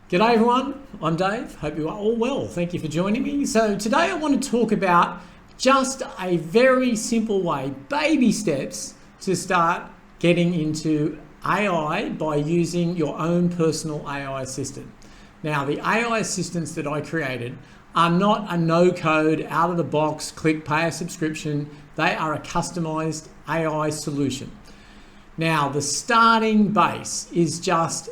G'day everyone, I'm Dave. Hope you are all well. Thank you for joining me. So today I want to talk about just a very simple way, baby steps to start getting into AI by using your own personal AI assistant. Now, the AI assistants that I created are not a no-code, out-of-the-box, click, pay a subscription. They are a customized AI solution. Now, the starting base is just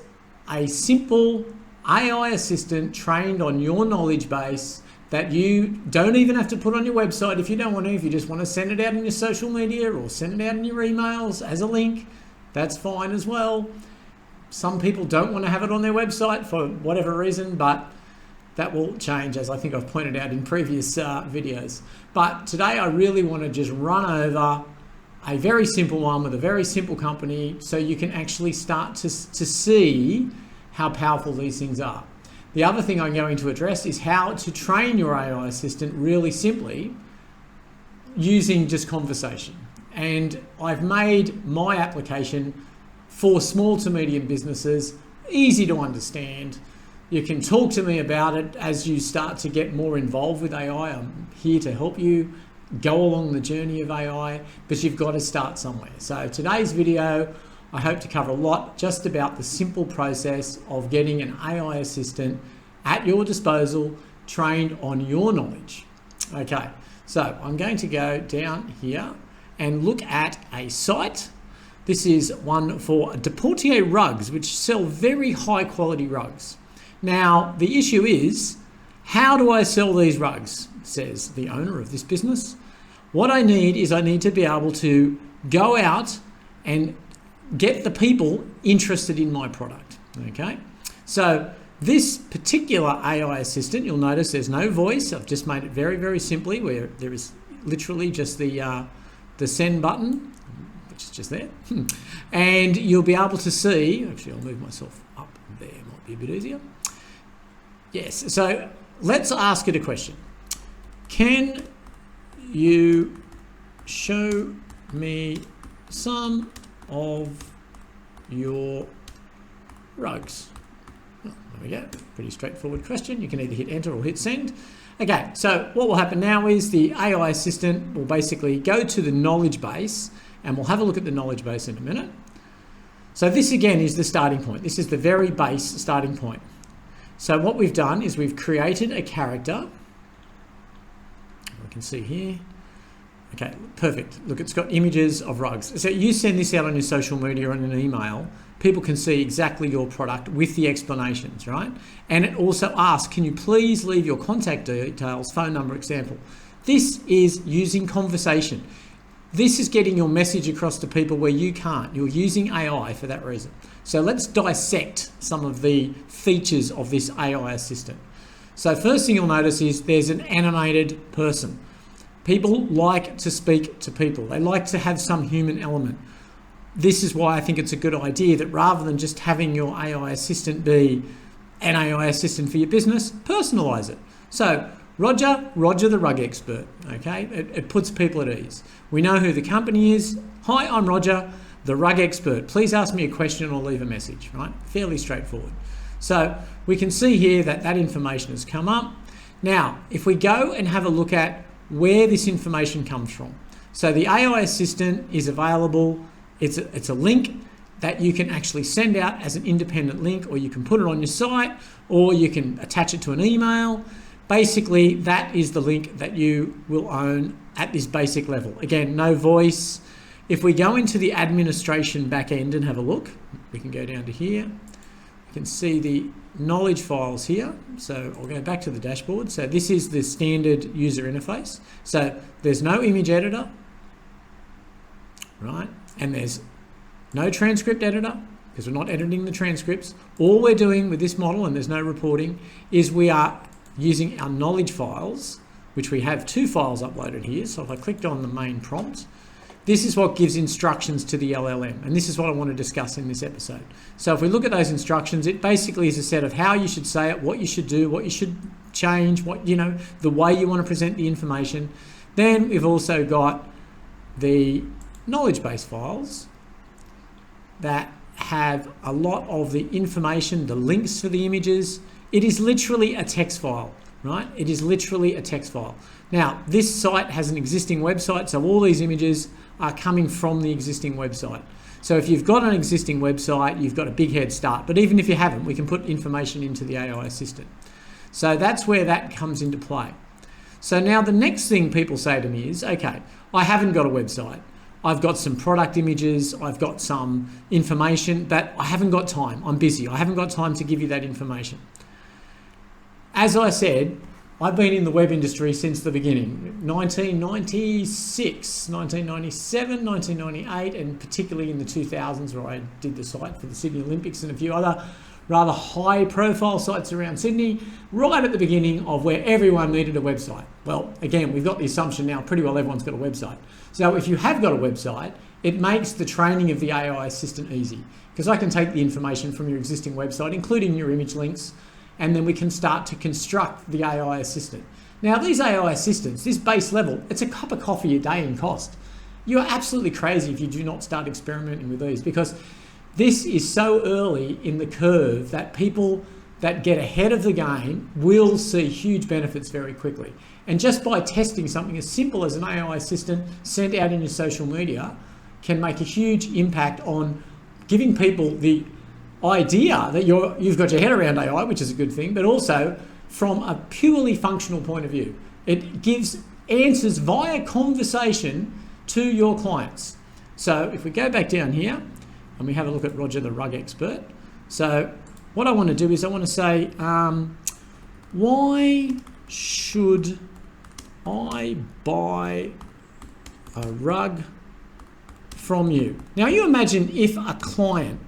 a simple AI assistant trained on your knowledge base that you don't even have to put on your website if you don't want to. If you just want to send it out in your social media or send it out in your emails as a link, that's fine as well. Some people don't want to have it on their website for whatever reason, but that will change, as I think I've pointed out in previous videos. But today I really want to just run over a very simple one with a very simple company so you can actually start to see how powerful these things are. The other thing I'm going to address is how to train your AI assistant really simply using just conversation. And I've made my application for small to medium businesses easy to understand. You can talk to me about it as you start to get more involved with AI. I'm here to help you go along the journey of AI, but you've got to start somewhere. So today's video, I hope to cover a lot just about the simple process of getting an AI assistant at your disposal, trained on your knowledge. Okay, so I'm going to go down here and look at a site. This is one for Deportier Rugs, which sell very high quality rugs. Now, the issue is, how do I sell these rugs? Says the owner of this business. What I need to be able to go out and get the people interested in my product. Okay, so this particular AI assistant, you'll notice there's no voice. I've just made it very, very simply, where there is literally just the send button, which is just there. And you'll be able to see, actually I'll move myself up there, might be a bit easier. Yes, so let's ask it a question. Can you show me some of your rugs? Oh, there we go, pretty straightforward question. You can either hit enter or hit send. Okay, so what will happen now is the AI assistant will basically go to the knowledge base, and we'll have a look at the knowledge base in a minute. So this again is the starting point. This is the very base starting point. So what we've done is we've created a character. We can see here. Okay, perfect. Look, it's got images of rugs. So you send this out on your social media or in an email, people can see exactly your product with the explanations, right? And it also asks, can you please leave your contact details, phone number, example. This is using conversation. This is getting your message across to people where you can't. You're using AI for that reason. So let's dissect some of the features of this AI assistant. So first thing you'll notice is there's an animated person. People like to speak to people. They like to have some human element. This is why I think it's a good idea that rather than just having your AI assistant be an AI assistant for your business, personalize it. So Roger the rug expert, okay? It puts people at ease. We know who the company is. Hi, I'm Roger, the rug expert. Please ask me a question or leave a message, right? Fairly straightforward. So we can see here that that information has come up. Now, if we go and have a look at where this information comes from. So the AI assistant is available. It's a link that you can actually send out as an independent link, or you can put it on your site, or you can attach it to an email. Basically, that is the link that you will own at this basic level. Again, no voice. If we go into the administration back end and have a look, we can go down to here. You can see the knowledge files here. So I'll go back to the dashboard. So this is the standard user interface. So there's no image editor, right? And there's no transcript editor because we're not editing the transcripts. All we're doing with this model, and there's no reporting, is we are using our knowledge files, which we have 2 files uploaded here. So if I clicked on the main prompt, this is what gives instructions to the LLM, and this is what I want to discuss in this episode. So if we look at those instructions, it basically is a set of how you should say it, what you should do, what you should change, what, you know, the way you want to present the information. Then we've also got the knowledge base files that have a lot of the information, the links for the images. It is literally a text file, right? It is literally a text file. Now, this site has an existing website, so all these images are coming from the existing website. So if you've got an existing website, you've got a big head start. But even if you haven't, we can put information into the AI assistant. So that's where that comes into play. So now the next thing people say to me is, okay, I haven't got a website. I've got some product images, I've got some information, but I haven't got time. I'm busy. I haven't got time to give you that information. As I said, I've been in the web industry since the beginning, 1996, 1997, 1998, and particularly in the 2000s where I did the site for the Sydney Olympics and a few other rather high profile sites around Sydney, right at the beginning of where everyone needed a website. Well, again, we've got the assumption now pretty well everyone's got a website. So if you have got a website, it makes the training of the AI assistant easy, because I can take the information from your existing website, including your image links, and then we can start to construct the AI assistant. Now, these AI assistants, this base level, it's a cup of coffee a day in cost. You are absolutely crazy if you do not start experimenting with these, because this is so early in the curve that people that get ahead of the game will see huge benefits very quickly. And just by testing something as simple as an AI assistant sent out in your social media can make a huge impact on giving people the idea that you've got your head around AI, which is a good thing, but also from a purely functional point of view. It gives answers via conversation to your clients. So if we go back down here and we have a look at Roger the Rug Expert. So what I want to do is I want to say, why should I buy a rug from you? Now you imagine if a client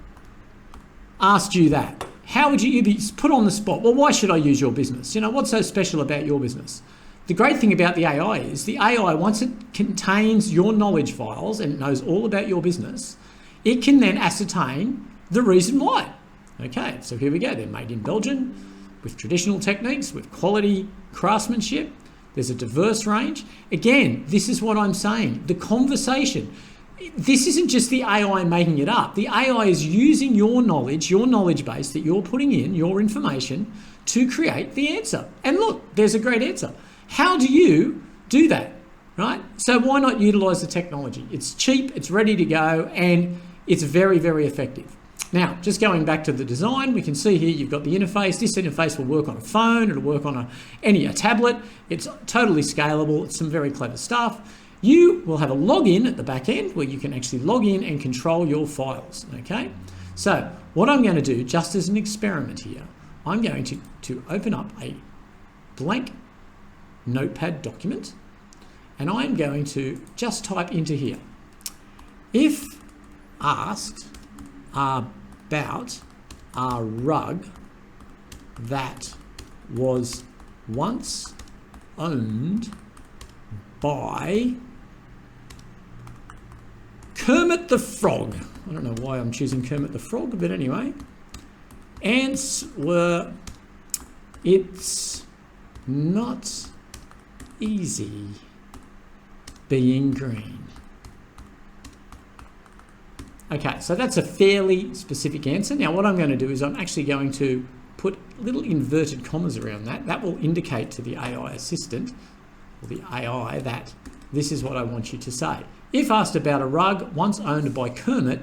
asked you that, how would you'd be put on the spot? Well, why should I use your business? You know, what's so special about your business? The great thing about the AI is the AI, once it contains your knowledge files and it knows all about your business, it can then ascertain the reason why. Okay, so here we go. They're made in Belgium with traditional techniques, with quality craftsmanship. There's a diverse range. Again, this is what I'm saying. The conversation. This isn't just the AI making it up. The AI is using your knowledge base that you're putting in, your information, to create the answer. And look, there's a great answer. How do you do that, right? So why not utilize the technology? It's cheap, it's ready to go, and it's very, very effective. Now, just going back to the design, we can see here you've got the interface. This interface will work on a phone, it'll work on a tablet. It's totally scalable. It's some very clever stuff. You will have a login at the back end where you can actually log in and control your files, okay? So what I'm going to do, just as an experiment here, I'm going to open up a blank notepad document, and I'm going to just type into here, if asked about a rug that was once owned by Kermit the Frog. I don't know why I'm choosing Kermit the Frog, but anyway. Ants were, it's not easy being green. Okay, so that's a fairly specific answer. Now what I'm going to do is I'm actually going to put little inverted commas around that. That will indicate to the AI assistant, or the AI, that this is what I want you to say. If asked about a rug once owned by Kermit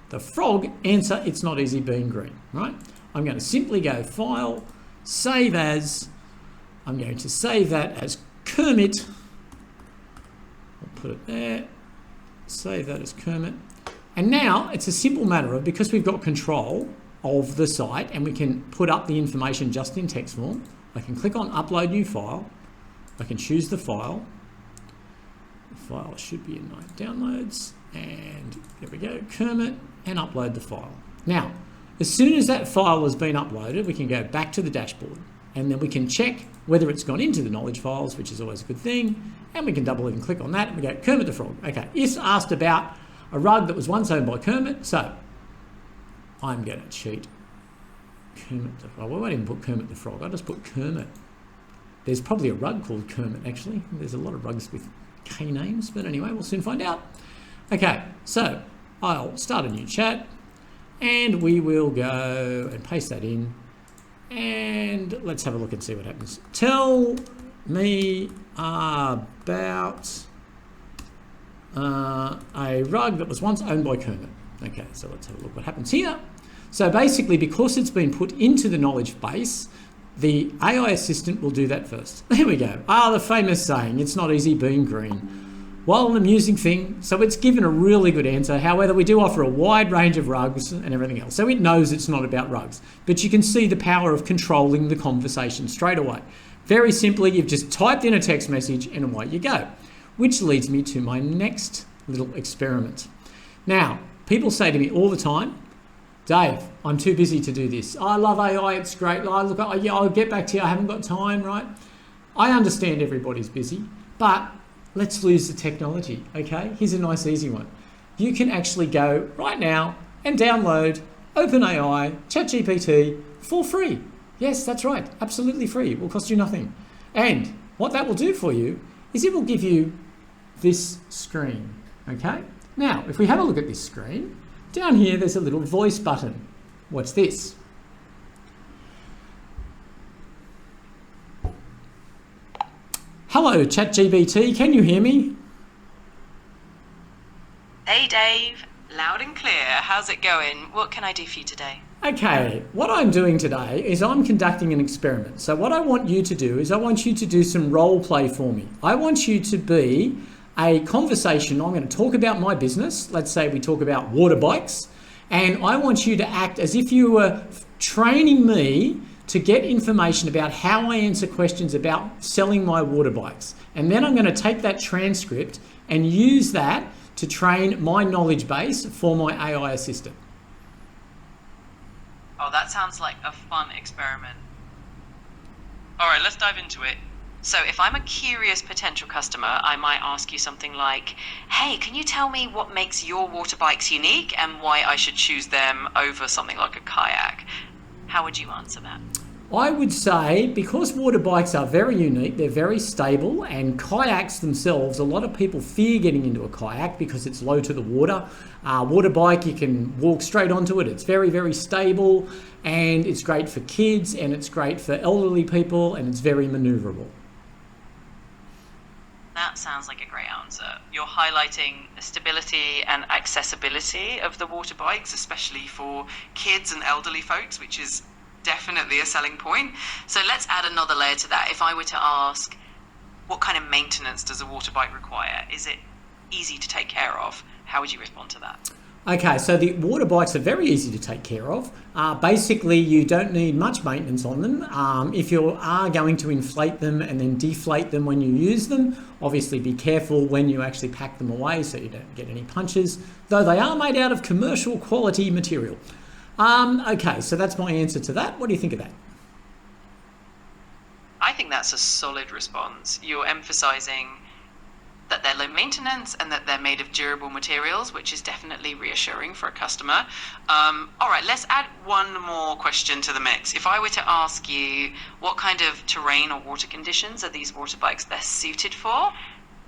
the Frog, answer, it's not easy being green, right? I'm going to simply go File, Save As. I'm going to save that as Kermit. I'll put it there. Save that as Kermit. And now it's a simple matter of, because we've got control of the site and we can put up the information just in text form, I can click on Upload New File. I can choose the file. The file should be in my downloads, and there we go, Kermit, and upload the file. Now, as soon as that file has been uploaded, we can go back to the dashboard, and then we can check whether it's gone into the knowledge files, which is always a good thing, and we can double even click on that, and we go Kermit the Frog. Okay, if asked about a rug that was once owned by Kermit, so I'm going to cheat. Kermit the Frog. I won't even put Kermit the Frog, I'll just put Kermit. There's probably a rug called Kermit, actually. There's a lot of rugs with K names, but anyway, we'll soon find out. Okay, so I'll start a new chat, And we will go and paste that in. And let's have a look and see what happens. Tell me about a rug that was once owned by Kermit. Okay, so let's have a look what happens here. So basically, because it's been put into the knowledge base, the AI assistant will do that first. There we go. The famous saying, it's not easy being green. Well, an amusing thing, so it's given a really good answer. However, we do offer a wide range of rugs and everything else. So it knows it's not about rugs, but you can see the power of controlling the conversation straight away. Very simply, you've just typed in a text message and away you go, which leads me to my next little experiment. Now, people say to me all the time, Dave, I'm too busy to do this. I love AI, it's great. I'll get back to you, I haven't got time, right? I understand everybody's busy, but let's lose the technology, okay? Here's a nice easy one. You can actually go right now and download OpenAI ChatGPT for free. Yes, that's right, absolutely free. It will cost you nothing. And what that will do for you is it will give you this screen, okay? Now, if we have a look at this screen, down here there's a little voice button. What's this? Hello, ChatGPT, can you hear me? Hey Dave, loud and clear. How's it going? What can I do for you today? Okay, what I'm doing today is I'm conducting an experiment. So what I want you to do is I want you to do some role play for me. I want you to be a conversation. I'm going to talk about my business. Let's say we talk about water bikes. And I want you to act as if you were training me to get information about how I answer questions about selling my water bikes. And then I'm going to take that transcript and use that to train my knowledge base for my AI assistant. Oh, that sounds like a fun experiment. All right, let's dive into it. So if I'm a curious potential customer, I might ask you something like, hey, can you tell me what makes your water bikes unique and why I should choose them over something like a kayak? How would you answer that? I would say because water bikes are very unique, they're very stable, and kayaks themselves, a lot of people fear getting into a kayak because it's low to the water. Water bike, you can walk straight onto it. It's very, very stable, and it's great for kids, and it's great for elderly people, and it's very maneuverable. That sounds like a great answer. You're highlighting the stability and accessibility of the water bikes, especially for kids and elderly folks, which is definitely a selling point. So let's add another layer to that. If I were to ask, what kind of maintenance does a water bike require? Is it easy to take care of? How would you respond to that? Okay, so the water bikes are very easy to take care of. Basically, you don't need much maintenance on them. If you are going to inflate them and then deflate them when you use them, obviously be careful when you actually pack them away so you don't get any punches, though they are made out of commercial quality material. Okay, so that's my answer to that. What do you think of that? I think that's a solid response. You're emphasizing that they're low maintenance and that they're made of durable materials, which is definitely reassuring for a customer. All right, let's add one more question to the mix. If I were to ask you what kind of terrain or water conditions are these water bikes best suited for,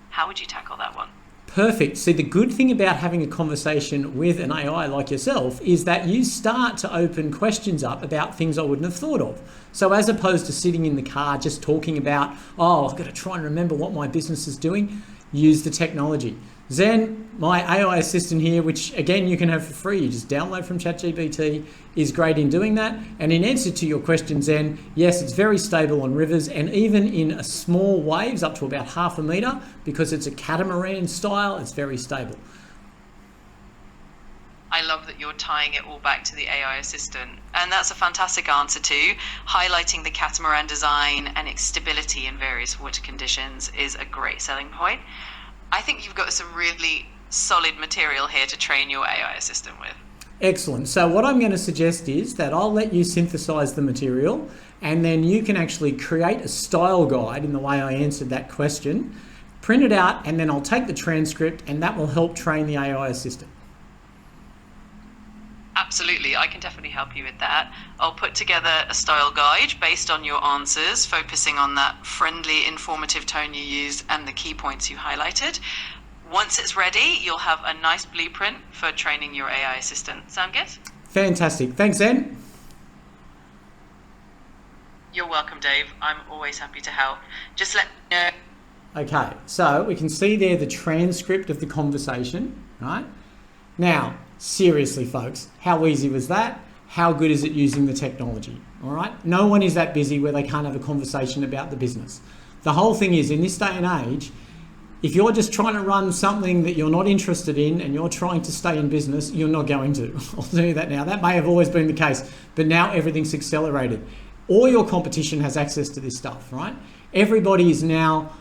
how would you tackle that one? Perfect. See, the good thing about having a conversation with an AI like yourself is that you start to open questions up about things I wouldn't have thought of. So as opposed to sitting in the car just talking about, oh, I've got to try and remember what my business is doing, use the technology. Zen, my AI assistant here, which again you can have for free, you just download from ChatGPT, is great in doing that. And in answer to your question, Zen, yes, it's very stable on rivers and even in small waves up to about 0.5 meter, because it's a catamaran style, it's very stable. I love that you're tying it all back to the AI assistant. And that's a fantastic answer too. Highlighting the catamaran design and its stability in various water conditions is a great selling point. I think you've got some really solid material here to train your AI assistant with. Excellent. So what I'm going to suggest is that I'll let you synthesize the material and then you can actually create a style guide in the way I answered that question, print it out, and then I'll take the transcript and that will help train the AI assistant. Absolutely, I can definitely help you with that. I'll put together a style guide based on your answers, focusing on that friendly, informative tone you used and the key points you highlighted. Once it's ready, you'll have a nice blueprint for training your AI assistant. Sound good? Fantastic. Thanks, Zen. You're welcome, Dave. I'm always happy to help. Just let me know. Okay, so we can see there the transcript of the conversation, right? Now, seriously, folks, how easy was that? How good is it using the technology? All right, no one is that busy where they can't have a conversation about the business. The whole thing is, in this day and age, if you're just trying to run something that you're not interested in and you're trying to stay in business, you're not going to. I'll tell you that now. That may have always been the case, but now everything's accelerated. All your competition has access to this stuff, right? Everybody is now...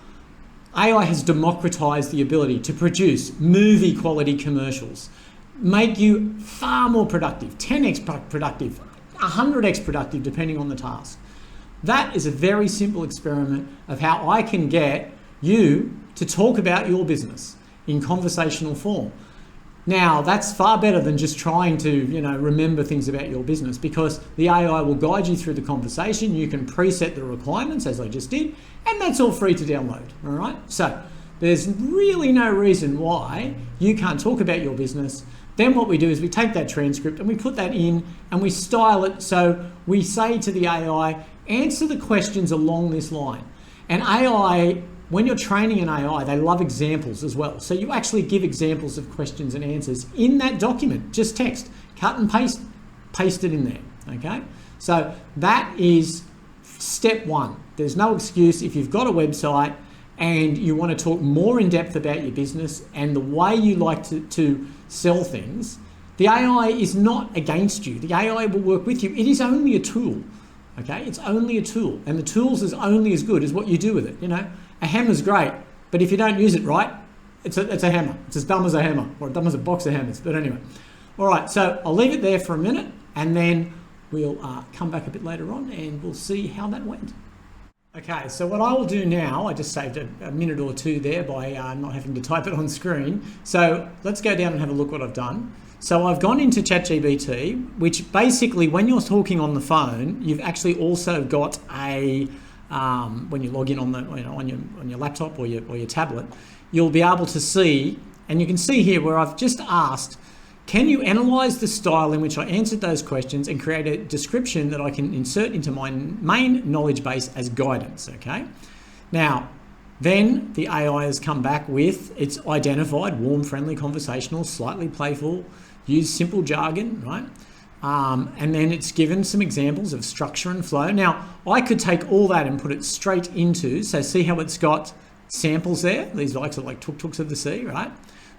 AI has democratized the ability to produce movie quality commercials, make you far more productive, 10x productive, 100x productive, depending on the task. That is a very simple experiment of how I can get you to talk about your business in conversational form. Now, that's far better than just trying to, remember things about your business, because the AI will guide you through the conversation. You can preset the requirements, as I just did, and that's all free to download, all right? So there's really no reason why you can't talk about your business. Then what we do is we take that transcript and we put that in and we style it. So we say to the AI, answer the questions along this line. And AI, when you're training an AI, they love examples as well. So you actually give examples of questions and answers in that document, just text, cut and paste it in there, okay? So that is step one. There's no excuse if you've got a website and you want to talk more in depth about your business and the way you like to sell things. The AI is not against you. The AI will work with you. It is only a tool, okay? It's only a tool, and the tools is only as good as what you do with it, A hammer's great, but if you don't use it right, it's a hammer. It's as dumb as a hammer, or dumb as a box of hammers. But anyway, all right, so I'll leave it there for a minute, and then we'll come back a bit later on, and we'll see how that went. Okay, so what I will do now, I just saved a minute or two there by not having to type it on screen. So let's go down and have a look what I've done. So I've gone into ChatGPT, which basically, when you're talking on the phone, you've actually also got a when you log in on the on your laptop or your tablet, you'll be able to see, and you can see here where I've just asked, can you analyze the style in which I answered those questions and create a description that I can insert into my main knowledge base as guidance, okay? Now, then the AI has come back with, it's identified warm, friendly, conversational, slightly playful, use simple jargon, right? And then it's given some examples of structure and flow. Now, I could take all that and put it straight into, so see how it's got samples there? These are like tuk-tuks of the sea, right?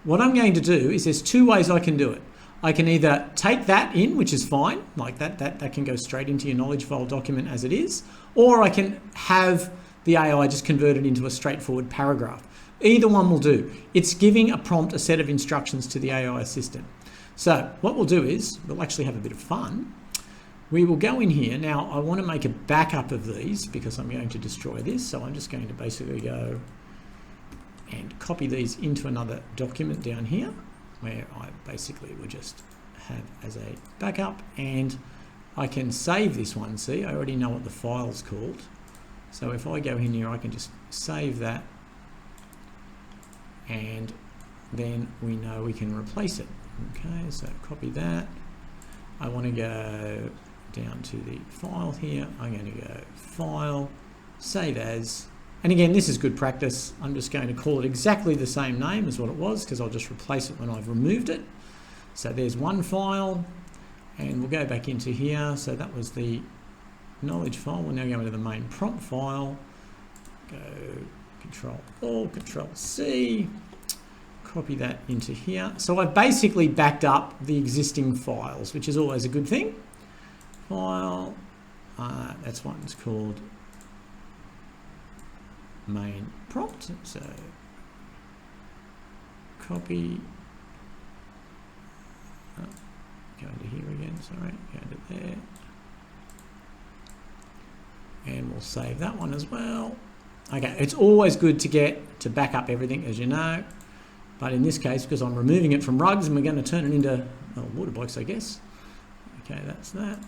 What I'm going to do is there's two ways I can do it. I can either take that in, which is fine, like that can go straight into your knowledge file document as it is, or I can have the AI just convert it into a straightforward paragraph. Either one will do. It's giving a prompt, a set of instructions to the AI assistant. So what we'll do is, we'll actually have a bit of fun. We will go in here. Now, I want to make a backup of these because I'm going to destroy this. So I'm just going to basically go and copy these into another document down here where I basically will just have as a backup, and I can save this one. See, I already know what the file's called. So if I go in here, I can just save that, and then we know we can replace it. Okay, so copy that. I want to go down to the file here. I'm going to go File, Save As. And again, this is good practice. I'm just going to call it exactly the same name as what it was because I'll just replace it when I've removed it. So there's one file, and we'll go back into here. So that was the knowledge file. We'll now go into the main prompt file. Go Control-Alt, Control-C. Copy that into here. So I've basically backed up the existing files, which is always a good thing. File, that's one's called main prompt. So copy, go into here again, sorry, go into there. And we'll save that one as well. Okay, it's always good to back up everything, as you know. But in this case, because I'm removing it from rugs and we're going to turn it into water blocks, I guess. Okay, that's that.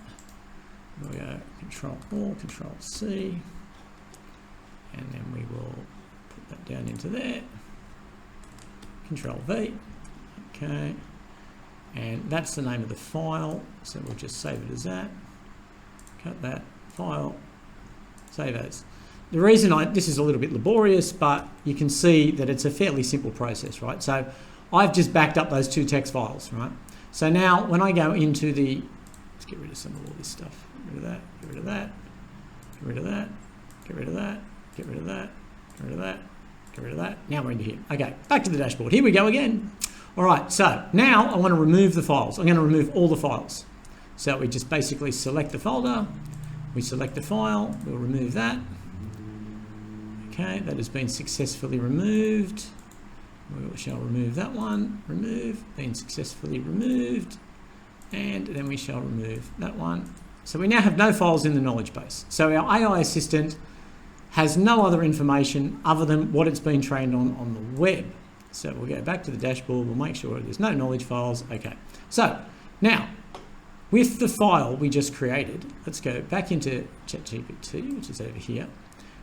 We'll go Control-Alt, Control-C. And then we will put that down into there. Control-V. Okay. and that's the name of the file. So we'll just save it as that. Cut that file, save as. The reason this is a little bit laborious, but you can see that it's a fairly simple process, right? So I've just backed up those 2 text files, right? So now when I go into the, let's get rid of some of all this stuff. Get rid of that, get rid of that, get rid of that, get rid of that, get rid of that, get rid of that, get rid of that. Now we're into here. Okay, back to the dashboard. Here we go again. All right, so now I want to remove the files. I'm going to remove all the files. So we just basically select the folder, we select the file, we'll remove that. Okay, that has been successfully removed. We shall remove that one, remove, been successfully removed, and then we shall remove that one. So we now have no files in the knowledge base. So our AI assistant has no other information other than what it's been trained on the web. So we'll go back to the dashboard, we'll make sure there's no knowledge files. Okay, so now with the file we just created, let's go back into ChatGPT, which is over here.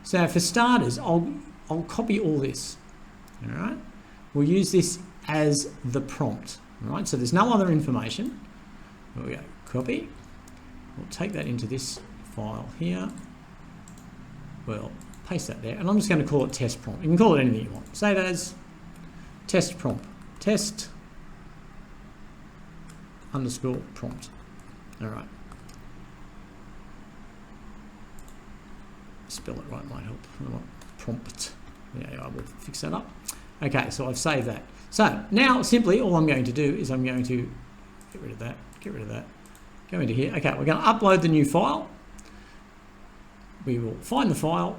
So for starters, I'll copy all this, all right? We'll use this as the prompt, all right? So there's no other information. There we go, copy. We'll take that into this file here. We'll paste that there, and I'm just going to call it test prompt. You can call it anything you want. Save as test prompt, test underscore prompt. All right. Spell it right might help. Prompt. Yeah, I will fix that up. Okay, so I've saved that. So now simply all I'm going to do is I'm going to get rid of that, get rid of that, go into here. Okay, we're going to upload the new file. We will find the file,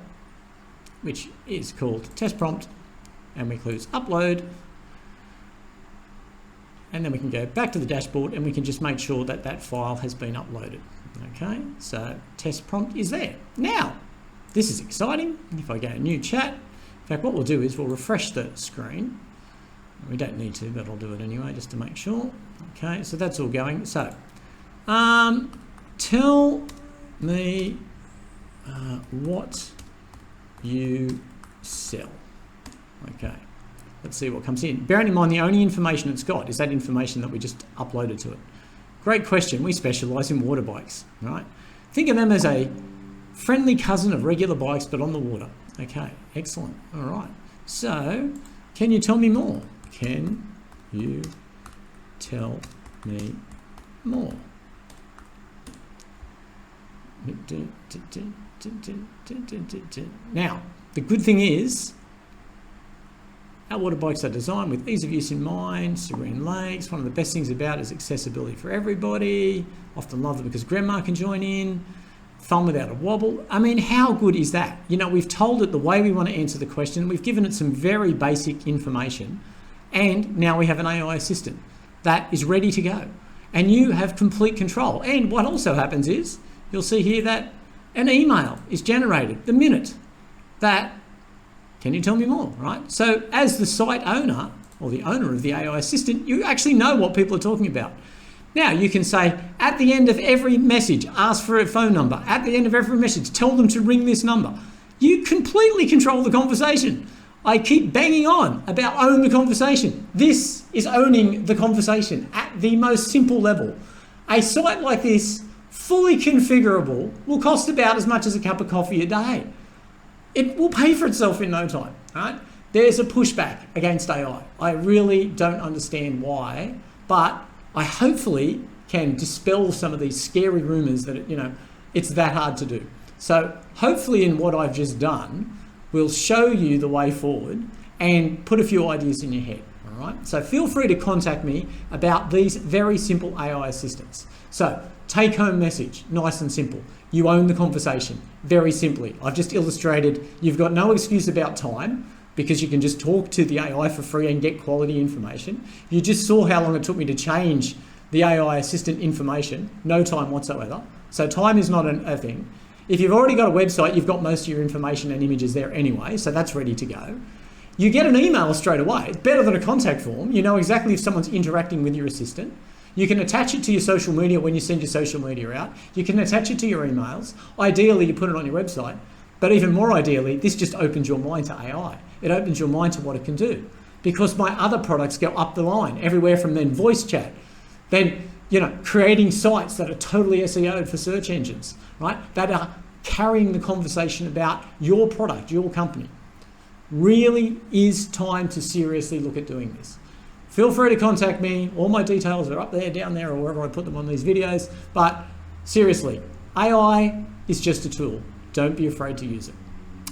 which is called test prompt, and we close upload. And then we can go back to the dashboard and we can just make sure that that file has been uploaded. Okay, so test prompt is there. Now, this is exciting. If I go new chat, in fact, what we'll do is we'll refresh the screen. We don't need to, but I'll do it anyway just to make sure. Okay, so that's all going. So, tell me what you sell. Okay, let's see what comes in. Bearing in mind the only information it's got is that information that we just uploaded to it. Great question. We specialize in water bikes, right? Think of them as a friendly cousin of regular bikes, but on the water. Okay, excellent. All right. So, can you tell me more? Can you tell me more? Now, the good thing is, our water bikes are designed with ease of use in mind, serene lakes. One of the best things about it is accessibility for everybody. Often love it because grandma can join in. Fun without a wobble. I mean, how good is that? You know, we've told it the way we want to answer the question. We've given it some very basic information. And now we have an AI assistant that is ready to go. And you have complete control. And what also happens is, you'll see here that an email is generated the minute that, can you tell me more, right? So as the site owner, or the owner of the AI assistant, you actually know what people are talking about. Now you can say, at the end of every message, ask for a phone number. At the end of every message, tell them to ring this number. You completely control the conversation. I keep banging on about own the conversation. This is owning the conversation at the most simple level. A site like this, fully configurable, will cost about as much as a cup of coffee a day. It will pay for itself in no time, right? There's a pushback against AI. I really don't understand why, but I hopefully can dispel some of these scary rumors that, you know, it's that hard to do. So hopefully in what I've just done, we'll show you the way forward and put a few ideas in your head, all right? So feel free to contact me about these very simple AI assistants. So take home message, nice and simple. You own the conversation, very simply. I've just illustrated, you've got no excuse about time because you can just talk to the AI for free and get quality information. You just saw how long it took me to change the AI assistant information, no time whatsoever. So time is not a thing. If you've already got a website, you've got most of your information and images there anyway, so that's ready to go. You get an email straight away. It's better than a contact form. You know exactly if someone's interacting with your assistant. You can attach it to your social media when you send your social media out. You can attach it to your emails. Ideally, you put it on your website. But even more ideally, this just opens your mind to AI. It opens your mind to what it can do. Because my other products go up the line, everywhere from then voice chat, Then, creating sites that are totally SEO'd for search engines, right? That are carrying the conversation about your product, your company. Really is time to seriously look at doing this. Feel free to contact me. All my details are up there, down there, or wherever I put them on these videos. But seriously, AI is just a tool. Don't be afraid to use it.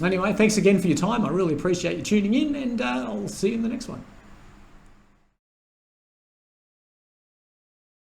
Anyway, thanks again for your time. I really appreciate you tuning in, and I'll see you in the next one.